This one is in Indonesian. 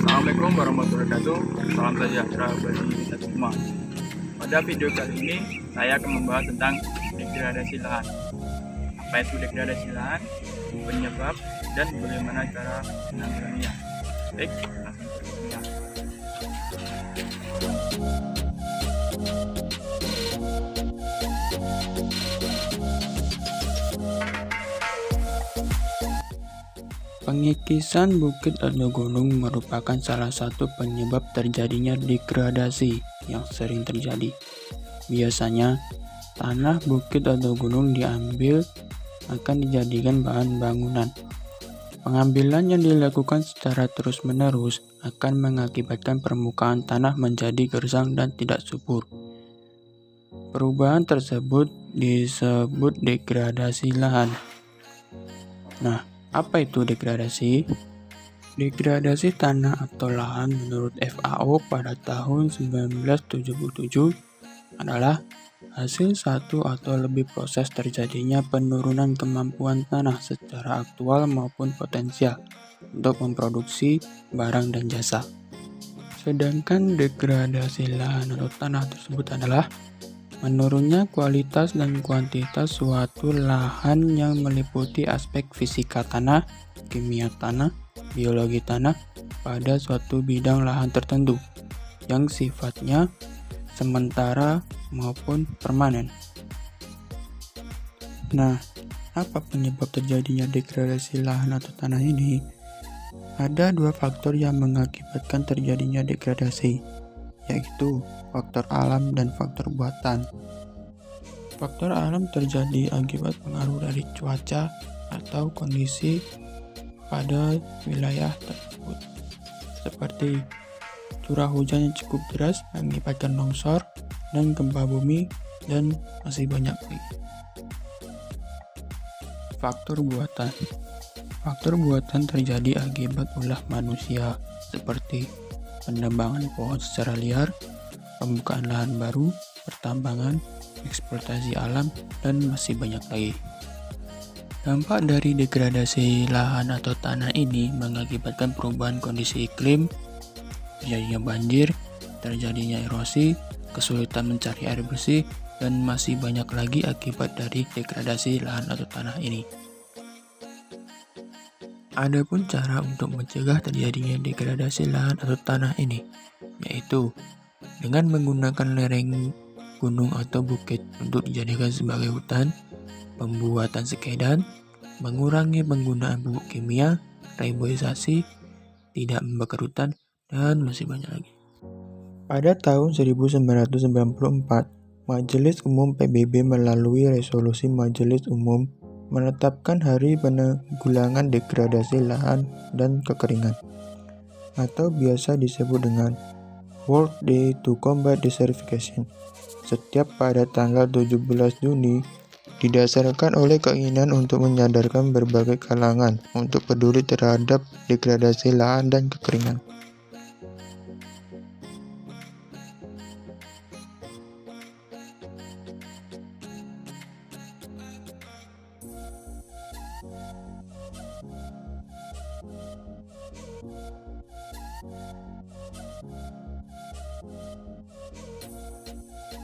Assalamualaikum warahmatullahi wabarakatuh. Salam sejahtera bagi kita semua. Pada video kali ini saya akan membahas tentang degradasi lahan. Apa itu degradasi lahan, penyebab, dan bagaimana cara menanggulanginya. Baik, langsung ke videonya. Pengikisan bukit atau gunung merupakan salah satu penyebab terjadinya degradasi yang sering terjadi. Biasanya, tanah bukit atau gunung diambil akan dijadikan bahan bangunan. Pengambilan yang dilakukan secara terus-menerus akan mengakibatkan permukaan tanah menjadi gersang dan tidak subur. Perubahan tersebut disebut degradasi lahan. Nah, apa itu degradasi? Degradasi tanah atau lahan menurut FAO pada tahun 1977 adalah hasil satu atau lebih proses terjadinya penurunan kemampuan tanah secara aktual maupun potensial untuk memproduksi barang dan jasa. Sedangkan degradasi lahan atau tanah tersebut adalah menurunnya kualitas dan kuantitas suatu lahan yang meliputi aspek fisika tanah, kimia tanah, biologi tanah pada suatu bidang lahan tertentu yang sifatnya sementara maupun permanen. Nah, apa penyebab terjadinya degradasi lahan atau tanah ini? Ada dua faktor yang mengakibatkan terjadinya degradasi, yaitu faktor alam dan faktor buatan. Faktor alam terjadi akibat pengaruh dari cuaca atau kondisi pada wilayah tersebut, seperti curah hujan yang cukup deras mengakibatkan longsor dan gempa bumi, dan masih banyak lagi. Faktor buatan. Faktor buatan terjadi akibat ulah manusia, seperti penebangan pohon secara liar, pembukaan lahan baru, pertambangan, eksploitasi alam, dan masih banyak lagi. Dampak dari degradasi lahan atau tanah ini mengakibatkan perubahan kondisi iklim, terjadinya banjir, terjadinya erosi, kesulitan mencari air bersih, dan masih banyak lagi akibat dari degradasi lahan atau tanah ini. Adapun cara untuk mencegah terjadinya degradasi lahan atau tanah ini, yaitu dengan menggunakan lereng gunung atau bukit untuk dijadikan sebagai hutan, pembuatan sekedan, mengurangi penggunaan pupuk kimia, reboisasi, tidak membakar hutan, dan masih banyak lagi. Pada tahun 1994, Majelis Umum PBB melalui resolusi Majelis Umum menetapkan Hari Penanggulangan Degradasi Lahan dan Kekeringan, atau biasa disebut dengan World Day to Combat Desertification, setiap pada tanggal 17 Juni, didasarkan oleh keinginan untuk menyadarkan berbagai kalangan untuk peduli terhadap degradasi lahan dan kekeringan.